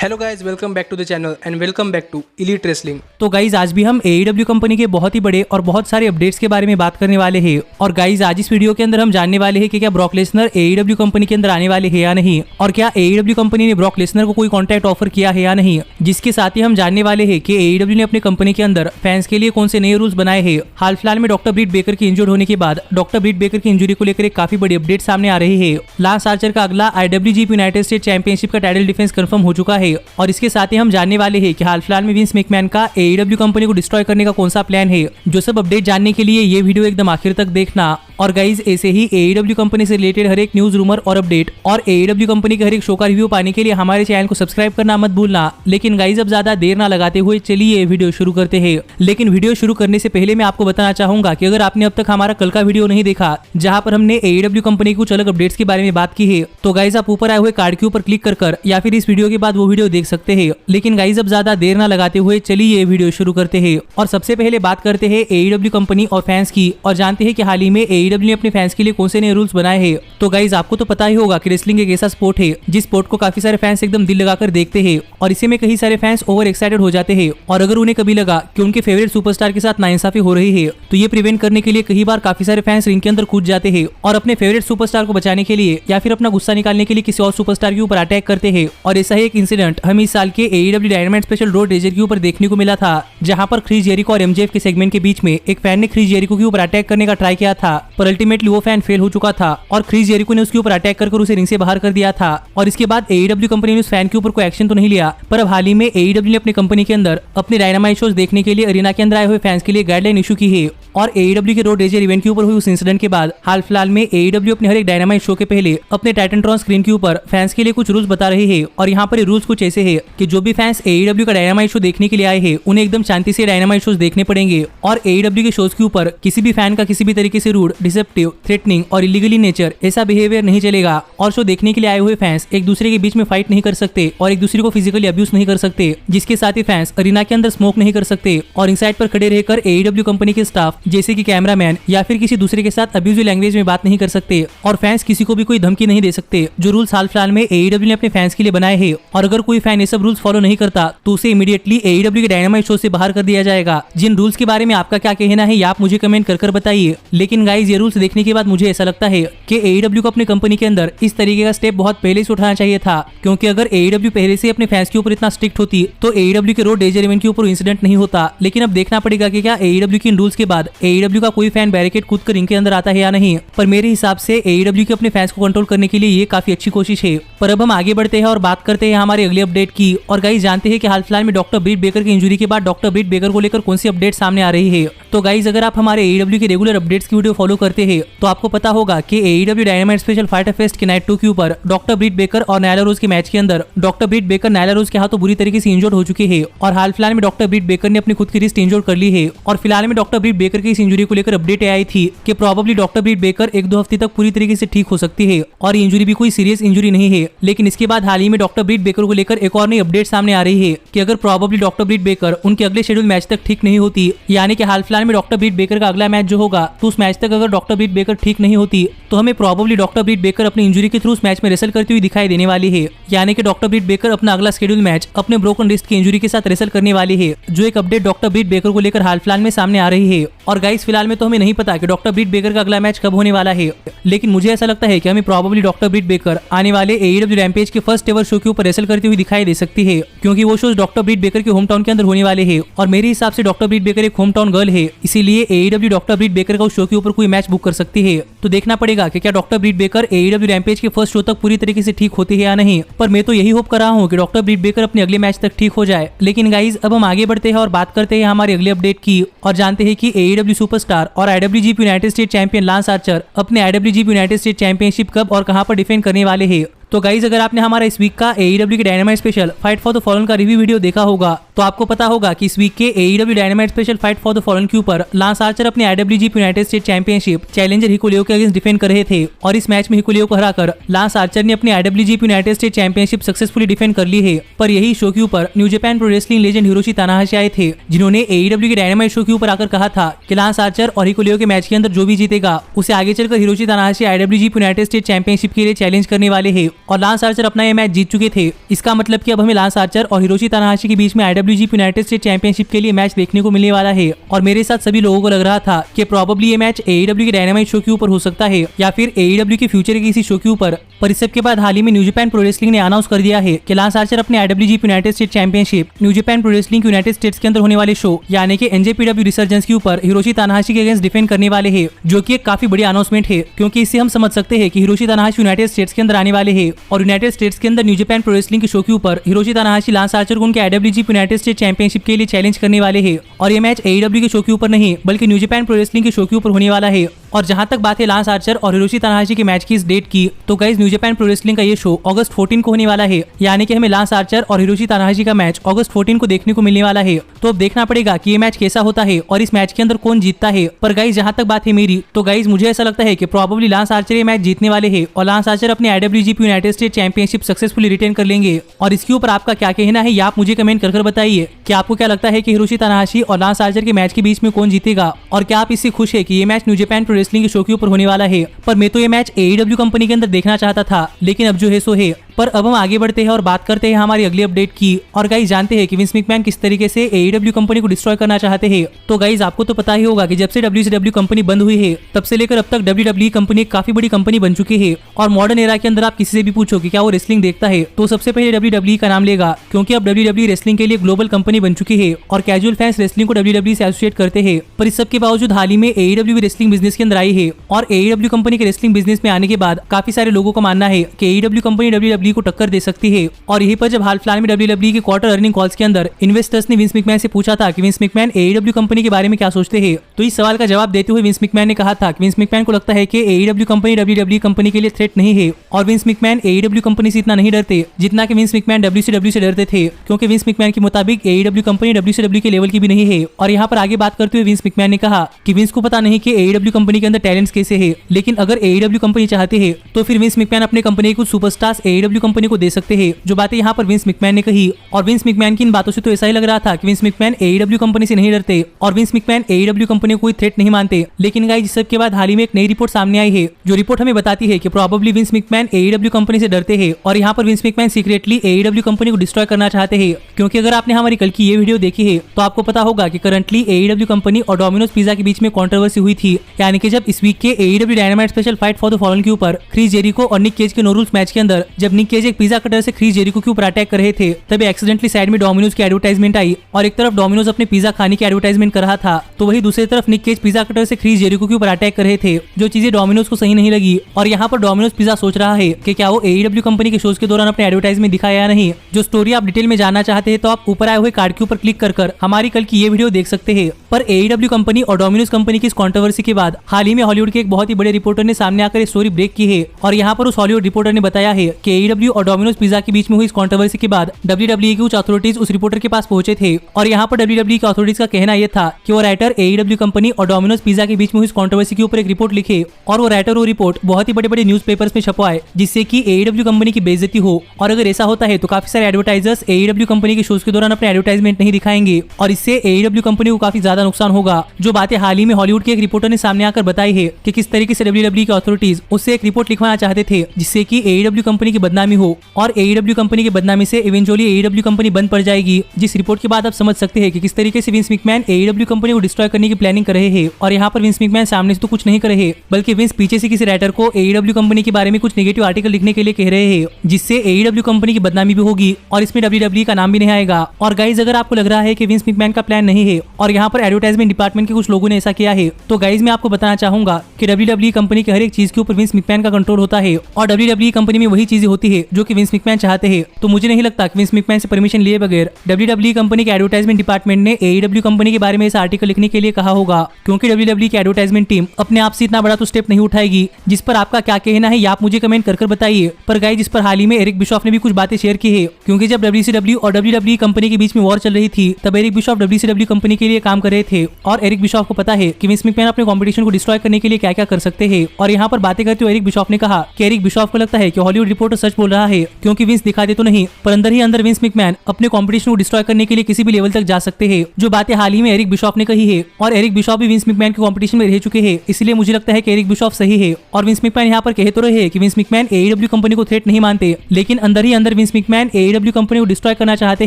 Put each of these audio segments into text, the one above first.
Hello guys, welcome back to the channel and welcome back to elite wrestling. तो guys आज भी हम AEW company के बहुत ही बड़े और बहुत सारे अपडेट्स के बारे में बात करने वाले हैं। और गाइज आज इस वीडियो के अंदर हम जानने वाले हैं कि क्या ब्रॉक लेसनर AEW कंपनी के अंदर आने वाले हैं या नहीं, और क्या AEW कंपनी ने ब्रॉक लेसनर को कोई कॉन्ट्रैक्ट ऑफर किया है या नहीं। जिसके साथ ही हम जानने वाले हैं कि AEW ने अपनी कंपनी के अंदर फैंस के लिए कौन से नए रूल्स बनाए हैं। हाल फिलहाल में डॉक्टर ब्रिट बेकर की इंजर्ड होने के बाद डॉक्टर ब्रिट बेकर की इंजरी को लेकर एक काफी बड़ी अपडेट सामने आ रही है। लांस आर्चर का अगला IWGP यूनाइटेड स्टेट चैंपियनशिप का टाइटल डिफेंस कंफर्म हो चुका है। और इसके साथ ही हम जानने वाले हैं कि हाल फिलहाल में विंस मैकमैन का AEW कंपनी को डिस्ट्रॉय करने का कौन सा प्लान है। जो सब अपडेट जानने के लिए ये वीडियो एकदम आखिर तक देखना। और गाइज ऐसे ही AEW कंपनी से रिलेटेड हर एक न्यूज, रूमर और अपडेट और AEW कंपनी के हर एक शो का रिव्यू पाने के लिए हमारे चैनल को सब्सक्राइब करना मत भूलना। लेकिन गाइज अब ज्यादा देर ना लगाते हुए चलिए वीडियो शुरू करते हैं। लेकिन वीडियो शुरू करने से पहले मैं आपको बताना चाहूंगा कि अगर आपने अब तक हमारा कल का वीडियो नहीं देखा जहां पर हमने AEW कंपनी की कुछ अलग अपडेट्स के बारे में बात की है, तो गाइज आप ऊपर आए हुए कार्ड के ऊपर क्लिक कर या फिर इस वीडियो के बाद वो वीडियो देख सकते हैं। लेकिन गाइज अब ज्यादा देर ना लगाते हुए चलिए वीडियो शुरू करते हैं। और सबसे पहले बात करते हैं AEW कंपनी और फैंस की, और जानते हैं कि हाल ही में AEW ने अपने फैंस के लिए कौन से नए रूल्स बनाए हैं। तो गाइज आपको तो पता ही होगा कि रेसलिंग एक ऐसा स्पोर्ट है जिस स्पोर्ट को काफी सारे फैंस एकदम दिल लगाकर देखते हैं, और इसी में कई सारे फैंस ओवर एक्साइटेड हो जाते हैं। और अगर उन्हें कभी लगा कि उनके फेवरेट सुपरस्टार के साथ नाइंसाफी हो रही है, तो ये प्रिवेंट करने के लिए कई बार काफी सारे फैंस रिंग के अंदर कूद जाते हैं और अपने फेवरेट सुपरस्टार को बचाने के लिए या फिर अपना गुस्सा निकालने के लिए किसी और सुपरस्टार के ऊपर अटैक करते हैं। और ऐसा ही एक इंसिडेंट हमें इस साल के AEW Dynamite special Road Rager के ऊपर देखने को मिला था, जहां पर क्रिस जेरिको और MJF के सेगमेंट के बीच में एक फैन ने क्रिस जेरिको के ऊपर अटैक करने का ट्राई किया था, पर अल्टीमेटली वो फैन फेल हो चुका था और क्रिस जेरिको ने उसके ऊपर अटैक कर उसे रिंग से बाहर कर दिया था। और इसके बाद AEW कंपनी ने उस फैन के ऊपर कोई एक्शन तो नहीं लिया, पर अब हाल ही में AEW ने अपनी कंपनी के अंदर अपने डायनामाइट शोज देखने के लिए अरीना के अंदर आए हुए फैंस के लिए गाइडलाइन इशू की है। और AEW के रोड रेजर इवेंट के ऊपर हुई उस इंसिडेंट के बाद हाल फिलहाल में AEW अपने हर एक डायनामाइट शो के पहले अपने टाइटनट्रॉन स्क्रीन के ऊपर फैंस के लिए कुछ रूल्स बता रहे हैं। और यहाँ पर ये रूल्स कुछ ऐसे हैं कि जो भी फैंस AEW का डायनामाइट शो देखने के लिए आए हैं उन्हें एकदम शांति से डायनामाइट शोज देखने पड़ेंगे। और AEW के शोज के ऊपर किसी भी फैन का किसी भी तरीके से रूड, डिसेप्टिव, थ्रेटनिंग और इलीगली नेचर ऐसा बिहेवियर नहीं चलेगा। और शो देखने के लिए आए हुए फैंस एक दूसरे के बीच में फाइट नहीं कर सकते और एक दूसरे को फिजिकली अब्यूज नहीं कर सकते। जिसके साथ ही फैंस अरीना के अंदर स्मोक नहीं कर सकते और इनसाइड पर खड़े रहकर AEW कंपनी के स्टाफ जैसे कि कैमरामैन या फिर किसी दूसरे के साथ अब्यूजिव लैंग्वेज में बात नहीं कर सकते। और फैंस किसी को भी कोई धमकी नहीं दे सकते, जो रूल्स हाल फिलहाल में AEW ने अपने फैंस के लिए बनाए हैं। और अगर कोई फैन ये सब रूल्स फॉलो नहीं करता तो उसे इमीडिएटली AEW के डायनामाइट शो से बाहर कर दिया जाएगा। जिन रूल्स के बारे में आपका क्या कहना है आप मुझे कमेंट कर बताइए। लेकिन गाइज ये रूल्स देखने के बाद मुझे ऐसा लगता है कि AEW को अपनी कंपनी के अंदर इस तरीके का स्टेप बहुत पहले से उठाना चाहिए था, क्योंकि अगर AEW पहले से अपने फैंस के ऊपर इतना स्ट्रिक्ट होती तो AEW के रोड रेजर इवेंट के ऊपर इंसिडेंट नहीं होता। लेकिन अब देखना पड़ेगा कि क्या AEW के इन रूल्स के बाद AEW का कोई फैन बैरिकेड कूद कर रिंग के अंदर आता है या नहीं। पर मेरे हिसाब से AEW के अपने फैंस को कंट्रोल करने के लिए ये काफी अच्छी कोशिश है। पर अब हम आगे बढ़ते हैं और बात करते हैं हमारे अगले अपडेट की। और गाइज जानते हैं कि हाल फिलहाल में डॉक्टर ब्रिट बेकर की इंजरी के बाद डॉक्टर ब्रिट बेकर को लेकर कौन सी अपडेट सामने आ रही है। तो गाइज अगर आप हमारे AEW के रेगुलर अपडेट्स की वीडियो फॉलो करते हैं तो आपको पता होगा कि AEW Dynamite special fighter fest के नाइट 2 के ऊपर डॉक्टर ब्रिट बेकर और नायला रोज के मैच के अंदर डॉक्टर ब्रिट बेकर नायला रोज के हाथों बुरी तरीके से इंजर्ड हो चुके हैं। और हाल फिलहाल में डॉक्टर ब्रिट बेकर ने अपनी खुद की रिस्ट इंजर्ड कर ली है। और फिलहाल में डॉक्टर ब्रिट बेकर की इस इंजरी को लेकर अपडेट आई थी कि प्रोबेबली डॉक्टर ब्रिट बेकर 1-2 हफ्ते तक पूरी तरीके से ठीक हो सकती है और इंजरी भी कोई सीरियस इंजरी नहीं है। लेकिन इसके बाद हाल ही में डॉक्टर ब्रिट बेकर को लेकर एक और नई अपडेट सामने आ रही है कि अगर प्रोबेबली डॉक्टर ब्रिट बेकर उनके अगले शेड्यूल मैच तक ठीक नहीं होती, यानी कि हाल फिलहाल में डॉक्टर ब्रिट बेकर का अगला मैच जो होगा तो उस मैच तक अगर डॉक्टर ब्रिट बेकर ठीक नहीं होती तो हमें प्रोबेबली डॉक्टर ब्रिट बेकर अपनी इंजरी के थ्रू उस मैच में रेसल करती हुई दिखाई देने वाली है। यानी कि डॉक्टर ब्रिट बेकर अपना अगला शेड्यूल मैच अपने ब्रोकन रिस्ट की इंजरी के साथ रेसल करने वाली है, जो एक अपडेट डॉक्टर ब्रिट बेकर को लेकर हाल फिलहाल में सामने आ रही है। और गाइस फिलहाल में तो हमें नहीं पता कि डॉक्टर ब्रिट बेकर का अगला मैच कब होने वाला है, लेकिन मुझे ऐसा लगता है कि हमें प्रोबेबली डॉक्टर ब्रिट बेकर आने वाले AEW रैम्पेज के फर्स्ट एवर शो के ऊपर रेसल करती हुई दिखाई दे सकती है, क्योंकि वो शोज डॉक्टर ब्रिट बेकर के होम टाउन के अंदर होने वाले हैं। और मेरे हिसाब से डॉक्टर ब्रिट बेकर एक होम टाउन गर्ल है, इसीलिए AEW डॉक्टर ब्रिट बेकर का उस शो के ऊपर कोई मैच बुक कर सकती है। तो देखना पड़ेगा कि क्या डॉक्टर ब्रिट बेकर AEW रैम्पेज के फर्स्ट शो तक पूरी तरीके से ठीक होती है या नहीं। पर मैं तो यही होप कर रहा हूँ कि डॉक्टर ब्रिट बेकर अपने अगले मैच तक ठीक हो जाए। लेकिन गाइज अब हम आगे बढ़ते हैं और बात करते हैं हमारे अगले अपडेट की, और जानते हैं कि AEW सुपरस्टार और IWGP United state champion lance Archer अपने IWGP यूनाइटेड स्टेट चैंपियनशिप कब और कहां पर डिफेंड करने वाले हैं। तो गाइज अगर आपने हमारा इस वीक का AEW के dynamite special fight for the fallen का रिव्यू वीडियो देखा होगा तो आपको पता होगा कि इस वीक के AEW Dynamite special fight for the fallen के ऊपर लांस आर्चर अपने IWGP United State championship challenger Hikuleo के अगेंस्ट डिफेंड कर रहे थे। और इस मैच में हिकुलियो को हराकर लांस आर्चर ने अपनी IWGP United State championship successfully defend कर ली है। पर यही शो के ऊपर New Japan Pro Wrestling legend Hiroshi Tanahashi आए थे, जिन्होंने AEW के डायनामाइट शो के ऊपर आकर कहा था कि लांस आर्चर और हिकुलियो के मैच के अंदर जो भी जीतेगा उसे आगे चलकर Hiroshi Tanahashi IWGP United State championship के लिए चैलेंज करने वाले हैं। और लांस आर्चर अपना ये मैच जीत चुके थे। इसका मतलब कि अब हमें लांस आर्चर और हिरोशी तनाहाशी के बीच में IWGP यूनाइटेड स्टेट चैंपियनशिप के लिए मैच देखने को मिलने वाला है। और मेरे साथ सभी लोगों को लग रहा था कि प्रोबेबली ये मैच AEW के डायनामाइट शो के ऊपर हो सकता है या फिर AEW के फ्यूचर के किसी शो के ऊपर। पर इस सब के बाद हाल ही में न्यू जापान प्रो रेसलिंग ने अनाउंस कर दिया है कि लांस आर्चर अपने IWGP United State championship new Japan Pro wrestling United states के अंदर होने वाले शो यानी कि NJPW रिसर्जेंस के ऊपर हिरोशी तनाहाशी के अगेंस्ट डिफेंड करने वाले हैं, जो कि एक काफी बड़ी अनाउंसमेंट है क्योंकि इससे हम समझ सकते हैं कि हिरोशी तनाहाशी यूनाइटेड स्टेट्स के अंदर आने वाले हैं और यूनाइटेड स्टेट्स के अंदर न्यू जापान प्रो रेसलिंग के शो के ऊपर हिरोशी तनाहाशी लांस आर्चर को उनके IWGP यूनाइटेड स्टेट चैंपियनशिप के लिए चैलेंज करने वाले हैं। और ये मैच AEW के शो के ऊपर नहीं बल्कि न्यू जापान प्रो रेसलिंग के शो के ऊपर होने वाला है। और जहां तक बात है लांस आर्चर और हिरोशी तनाहाशी के मैच की इस डेट की, तो guys new Japan Pro wrestling का ये शो अगस्त 14 को होने वाला है, यानी कि हमें लांस आर्चर और हिरोशी तनाहाशी का मैच अगस्त 14 को देखने को मिलने वाला है। तो अब देखना पड़ेगा कि ये मैच कैसा होता है और इस मैच के अंदर कौन जीतता है। पर गाइस जहां तक बात है मेरी, तो गाइस मुझे ऐसा लगता है कि प्रोबेबली लांस आर्चर ये मैच जीतने वाले हैं और लांस आर्चर अपने IWGP United State championship successfully retain कर लेंगे। और इसके ऊपर आपका क्या कहना है ये आप मुझे कमेंट कर बताइए कि आपको क्या लगता है कि हिरोशी तनाहाशी और लांस आर्चर के मैच के बीच में कौन जीतेगा और क्या आप इससे खुश है कि ये match new Japan Pro wrestling के शो के ऊपर होने वाला है। पर मैं तो ये मैच AEW कंपनी के अंदर देखना चाहता था, लेकिन अब जो है सो है। पर अब हम आगे बढ़ते हैं और बात करते हैं हमारी अगली अपडेट की। और गाइस जानते हैं कि विंस मैकमैन किस तरीके से AEW कंपनी को डिस्ट्रॉय करना चाहते हैं। तो गाइस आपको तो पता ही होगा कि जब से WCW कंपनी बंद हुई है तब से लेकर अब तक WWE कंपनी एक काफी बड़ी कंपनी बन चुकी है। और मॉडर्न एरा के अंदर आप किसी से भी पूछो कि क्या वो रेसलिंग देखता है तो सबसे पहले WWE का नाम लेगा, क्योंकि अब WWE रेसलिंग के लिए ग्लोबल कंपनी बन चुकी है और कैजुअल फैंस रेसलिंग को WWE से एसोसिएट करते हैं। पर इस सब के बावजूद हाल ही में AEW भी रेसलिंग बिजनेस के अंदर आई है और AEW कंपनी के रेसलिंग बिजनेस में आने के बाद काफी सारे लोगों का मानना है कि AEW कंपनी WWE को टक्कर दे सकती है। और यहीं पर जब हाल फिलहाल में WWE के क्वार्टर अर्निंग कॉल्स के अंदर इन्वेस्टर्स ने विंस मैकमैन से पूछा था कि विंस मैकमैन AEW कंपनी के बारे में क्या सोचते हैं, तो इस सवाल का जवाब देते हुए विंस मैकमैन ने कहा था कि विंस मैकमैन को लगता है कि AEW कंपनी WWE कंपनी के लिए थ्रेट नहीं है और विंस मैकमैन AEW कंपनी से इतना नहीं डरते जितना कि विंस मैकमैन WCW से डरते थे, क्योंकि विंस मैकमैन के मुताबिक AEW कंपनी WCW के लेवल की भी नहीं है। और यहाँ पर आगे बात करते हुए विंस मैकमैन ने कहा कि विंस को पता नहीं कि AEW कंपनी के अंदर टैलेंट्स कैसे है, लेकिन अगर AEW कंपनी चाहते हैं तो फिर विंस मैकमैन अपने कंपनी के कुछ सुपरस्टार्स AEW कंपनी को दे सकते हैं। जो बातें यहाँ पर विंस मैकमैन ने कही, और विंस मैकमैन की इन बातों से तो ऐसा ही लग रहा था कि विंस मैकमैन AEW कंपनी से नहीं डरते और विंस मैकमैन AEW कंपनी को कोई थ्रेट नहीं मानते। लेकिन गाइस इस सब के बाद हाल ही में एक नई रिपोर्ट सामने आई है, जो रिपोर्ट हमें बताती है कि probably Vince McMahon AEW company से डरते हैं और यहाँ पर Vince McMahon secretly AEW company को डिस्ट्रॉय करना चाहते हैं। क्योंकि अगर आपने हमारी कल की ये वीडियो देखी है तो आपको पता होगा कि करंटली AEW कंपनी और डोमिनोज पिज्जा के बीच में कंट्रोवर्सी हुई थी, यानी कि जब इस वीक के AEW Dynamite special fight for the fallen के ऊपर क्रिस जेरिको और निक केज के नो रूल्स मैच के अंदर जब निक केज एक पिज्जा कटर से क्रिस जेरिको के ऊपर अटैक कर रहे थे, तभी एक्सीडेंटली साइड में डोमिनोज की एडवर्टाइजमेंट आई और एक तरफ डोमिनोज अपने पिज्जा खाने की एडवर्टाइजमेंट कर रहा था, तो वही दूसरी तरफ निक केज पिज्जा कटर से क्रिस जेरिको के ऊपर अटैक कर रहे थे, जो चीजें डोमिनोज को सही नहीं लगी। और यहाँ पर डोमिनोज पिज्जा सोच रहा है कि क्या वो AEW कंपनी के शोज के दौरान अपने एडवर्टाइजमेंट दिखाया या नहीं। जो स्टोरी आप डिटेल में जानना चाहते हैं तो आप ऊपर आए हुए कार्ड के ऊपर क्लिक कर हमारी कल की ये वीडियो देख सकते हैं। पर AEW कंपनी और डोमिनोज कंपनी की इस कंट्रोवर्सी के बाद हाल ही में हॉलीवुड के एक बहुत ही बड़े रिपोर्टर ने सामने आकर स्टोरी ब्रेक की है और यहाँ पर उस हॉलीवुड रिपोर्टर ने बताया है कि AEW और डोमिनोज पिज्जा के बीच में हुई इस कंट्रोवर्सी के बाद WWE की उच्च अथॉरिटीज उस रिपोर्टर के पास पहुंचे थे और यहाँ पर WWE की अथॉरिटीज का कहना यह था कि वो राइटर AEW कंपनी और डोमिनोज पिज्जा के बीच में हुई इस कंट्रोवर्सी के ऊपर एक रिपोर्ट लिखे और वो राइटर वो रिपोर्ट बहुत ही बड़े बड़े न्यूज़पेपर्स में छपवाए, जिससे कि AEW कंपनी की बेइज्जती हो। और अगर ऐसा होता है तो काफी सारे एडवर्टाइजर्स AEW कंपनी के शोज के दौरान अपने एडवर्टाइजमेंट नहीं दिखाएंगे और इससे AEW कंपनी को काफी ज्यादा नुकसान होगा। जो बातें हाल ही में हॉलीवुड के एक रिपोर्टर ने सामने आकर बताई है कि किस तरीके से WWE की अथॉरिटीज उससे एक रिपोर्ट लिखवाना चाहते थे जिससे कि AEW कंपनी की बदनामी हो और AEW कंपनी की बदनामी से इवेंचुअली AEW कंपनी बंद पड़ जाएगी। जिस रिपोर्ट के बाद आप समझ सकते हैं कि किस तरीके से विंस मैकमैन AEW कंपनी को डिस्ट्रॉय करने की प्लानिंग कर रहे हैं। और यहाँ पर विंस मैकमैन सामने से तो कुछ नहीं कर रहे, बल्कि विंस पीछे से किसी राइटर को AEW कंपनी के बारे में कुछ नेगेटिव आर्टिकल लिखने के लिए कह रहे हैं, जिससे AEW कंपनी की बदनामी भी होगी और इसमें WWE का नाम भी नहीं आएगा। और गाइज अगर आपको लग रहा है कि विंस मैकमैन का प्लान नहीं है और यहाँ पर एडवर्टाइजमेंट डिपार्टमेंट के कुछ लोगों ने ऐसा किया है, तो गाइज मैं आपको बताना चाहूंगा कि WWE कंपनी के हर एक चीज के ऊपर विंस मैकमैन का कंट्रोल होता है और WWE कंपनी में वही चीजें होती है जो कि विंस मैकमैन चाहते हैं। तो मुझे नहीं लगता कि विंस मैकमैन से परमिशन लिए बगैर WWE कंपनी के एडवर्टाइजमेंट डिपार्टमेंट ने AEW कंपनी के बारे में ऐसा आर्टिकल लिखने के लिए कहा होगा, क्योंकि WWE की एडवर्टाइजमेंट टीम अपने आप से इतना बड़ा तो स्टेप नहीं उठाएगी। जिस पर आपका क्या कहना है ये आप मुझे कमेंट कर बताइए। पर गाइस जिस पर हाल ही में एरिक बिशॉफ ने भी कुछ बातें शेयर की है, क्योंकि जब WCW और WWE कंपनी के बीच में वॉर चल रही थी तब एरिक बिशॉफ WCW कंपनी के लिए काम कर रहे थे और एरिक बिशॉफ को पता है कि विंस मैकमैन अपने कंपटीशन को डिस्ट्रॉय करने के लिए क्या क्या कर सकते हैं। और यहाँ पर बातें करते हुए एरिक बिशॉफ ने कहा कि एरिक बिशॉफ को लगता है कि हॉलीवुड रिपोर्टर सच बोल रहा है, क्योंकि विंस दिखा दे तो नहीं पर अंदर ही अंदर विंस मैकमैन अपने कॉम्पिटिशन को डिस्ट्रॉय करने के लिए किसी भी लेवल तक जा सकते हैं, जो बातें हाल ही में एरिक बिशॉफ ने कही है। और एरिक बिशॉफ भी विंस मैकमैन के कॉम्पिटिशन में रह चुके हैं, इसलिए मुझे लगता है कि एरिक बिशॉफ सही है। और विंस मैकमैन यहाँ पर कह तो रहे हैं कि विंस मैकमैन एईडब्ल्यू कंपनी को थ्रेट नहीं मानते, लेकिन अंदर ही अंदर विंस मैकमैन एईडब्ल्यू कंपनी को डिस्ट्रॉय करना चाहते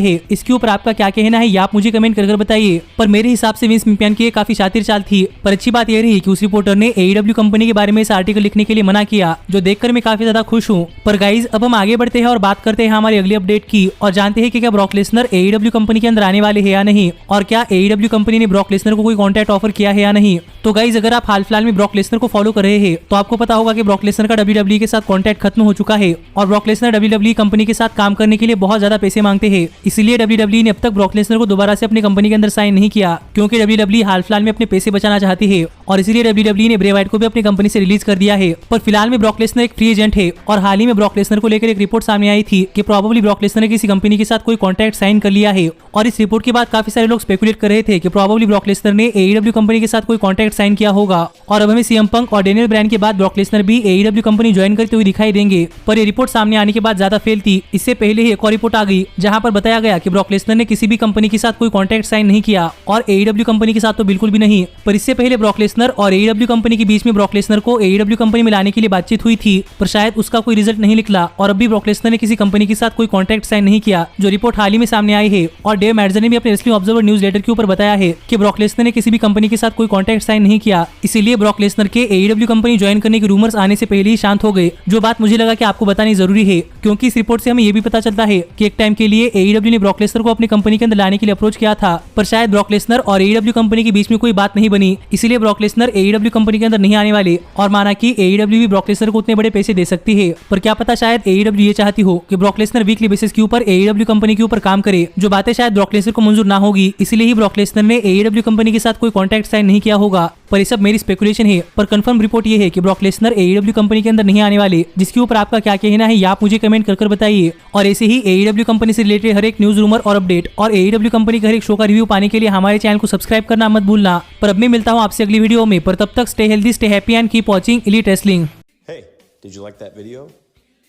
हैं। इसके ऊपर आपका क्या कहना है, आप मुझे कमेंट कर बताइए। पर मेरे हिसाब से विंस मैकमैन की काफी शातिर चाल थी, पर अच्छी बात यह रही कि उस रिपोर्टर ने एईडब्ल्यू कंपनी के बारे में इस आर्टिकल लिखने के लिए मना किया, जो देखकर मैं काफी ज्यादा खुश हूँ। पर गाइज अब हम आगे बढ़ते हैं और बात करते हैं हमारी अगली अपडेट की, और जानते हैं कि क्या ब्रॉक लेसनर एईडब्ल्यू कंपनी के अंदर आने वाले हैं या नहीं, और क्या एईडब्ल्यू कंपनी ने ब्रॉक लेसनर को कोई कॉन्ट्रैक्ट ऑफर किया है या नहीं। तो गाइज अगर आप हाल फिलहाल में ब्रॉक लेसनर को फॉलो कर रहे हैं तो आपको पता होगा कि ब्रॉक लेसनर का डब्ल्यूडब्ल्यूई के साथ कॉन्ट्रैक्ट खत्म हो चुका है, और ब्रॉक लेसनर डब्ल्यूडब्ल्यूई कंपनी के साथ काम करने के लिए बहुत ज्यादा पैसे मांगते हैं। इसलिए डब्ल्यूडब्ल्यूई ने अब तक ब्रॉक लेसनर को दोबारा से अपनी कंपनी के अंदर साइन नहीं किया, क्योंकि डब्ल्यूडब्ल्यूई हाल फिलहाल में अपने पैसे बचाना चाहती है, और इसीलिए डब्ल्यूडब्ल्यूई ने ब्रे वाइट को भी अपनी कंपनी से रिलीज कर दिया है। पर फिलहाल में ब्रॉक लेसनर एक फ्री एजेंट है, और हाल ही में ब्रॉक लेसनर को लेकर एक रिपोर्ट सामने आई थी कि प्रोबेबली ब्रॉक लेसनर ने किसी कंपनी के साथ कोई कॉन्ट्रैक्ट साइन कर लिया है। और इस रिपोर्ट के बाद काफी सारे लोग स्पेकुलेट कर रहे थे कि प्रोबेबली ब्रॉक लेसनर ने एईडब्ल्यू कंपनी के साथ कोई कॉन्ट्रैक्ट साइन किया होगा, और अब हमें सीएम पंक और डेनियल ब्रायन के बाद ब्रॉक लेसनर भी एईडब्ल्यू कंपनी ज्वाइन करते हुए दिखाई देंगे। पर ये रिपोर्ट सामने आने के बाद ज्यादा फेल थी। इससे पहले ही एक और रिपोर्ट आ गई जहां पर बताया गया कि ब्रॉक लेसनर ने किसी भी कंपनी के साथ कोई कॉन्ट्रैक्ट साइन नहीं किया, और एईडब्ल्यू कंपनी के साथ तो बिल्कुल भी नहीं। पर इससे पहले ब्रॉक लेसनर और एईडब्ल्यू कंपनी के बीच में ब्रॉक लेसनर को एईडब्ल्यू कंपनी में लाने के लिए बातचीत हुई थी, पर शायद उसका कोई रिजल्ट नहीं निकला, और अभी ब्रॉक लेसनर ने किसी कंपनी के साथ कोई कॉन्ट्रैक्ट साइन नहीं किया, जो रिपोर्ट हाल ही में सामने आई है। और डेव मैडजर ने भी अपने रेसलिंग ऑब्जर्वर न्यूज लेटर के ऊपर बताया है कि ब्रॉक लेसनर ने किसी भी कंपनी के साथ कोई कॉन्ट्रैक्ट साइन नहीं किया, इसीलिए ब्रॉक लेसनर के एईडब्ल्यू कंपनी ज्वाइन करने के रूमर्स आने से पहले ही शांत हो गए, जो बात मुझे लगा कि आपको बतानी जरूरी है, क्योंकि इस रिपोर्ट से हमें यह भी पता चलता है कि एक टाइम के लिए एईडब्ल्यू ने ब्रॉक लेसनर को अपनी कंपनी के अंदर लाने के लिए अप्रोच किया था, पर शायद ब्रॉक लेसनर और एईडब्ल्यू कंपनी के बीच में कोई बात नहीं बनी, इसीलिए ब्रॉक लेसनर एईडब्ल्यू कंपनी के अंदर नहीं आने वाले। और माना कि एईडब्ल्यू भी ब्रॉक लेसनर को उतने बड़े पैसे दे सकती है, पर क्या पता शायद एईडब्ल्यू ये चाहती हो कि ब्रॉक लेसनर वीकली बेसिस के ऊपर एईडब्ल्यू कंपनी के ऊपर काम करे, जो बातें शायद ब्रॉक लेसनर को मंजूर ना होगी, इसलिए ही ब्रॉक लेसनर ने एईडब्ल्यू कंपनी के साथ कोई कॉन्ट्रैक्ट साइन नहीं किया होगा। पर ये सब मेरी स्पेकुलेशन है, पर कंफर्म रिपोर्ट ये है कि ब्रॉक लेसनर एईडब्ल्यू कंपनी के अंदर नहीं आने वाले, जिसके ऊपर आपका क्या कहना है आप मुझे कमेंट कर बताइए। और ऐसे ही एईडब्ल्यू कंपनी से रिलेटेड हर एक न्यूज रूमर और अपडेट और एईडब्ल्यू कंपनी के हर एक शो का रिव्यू पाने के लिए हमारे चैनल को सब्सक्राइब करना मत भूलना। पर अब मैं मिलता हूँ आपसे अगली वीडियो में, पर तब तक stay healthy, stay happy and keep watching elite wrestling. Hey, did you like that video?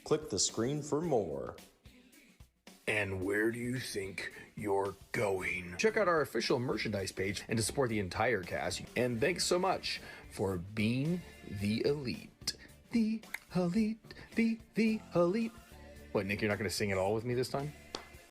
Click the screen for more. And where do you think you're going? Check out our official merchandise page and to support the entire cast. And thanks so much for being the elite. The elite, the elite. What, Nick, you're not going to sing it all with me this time?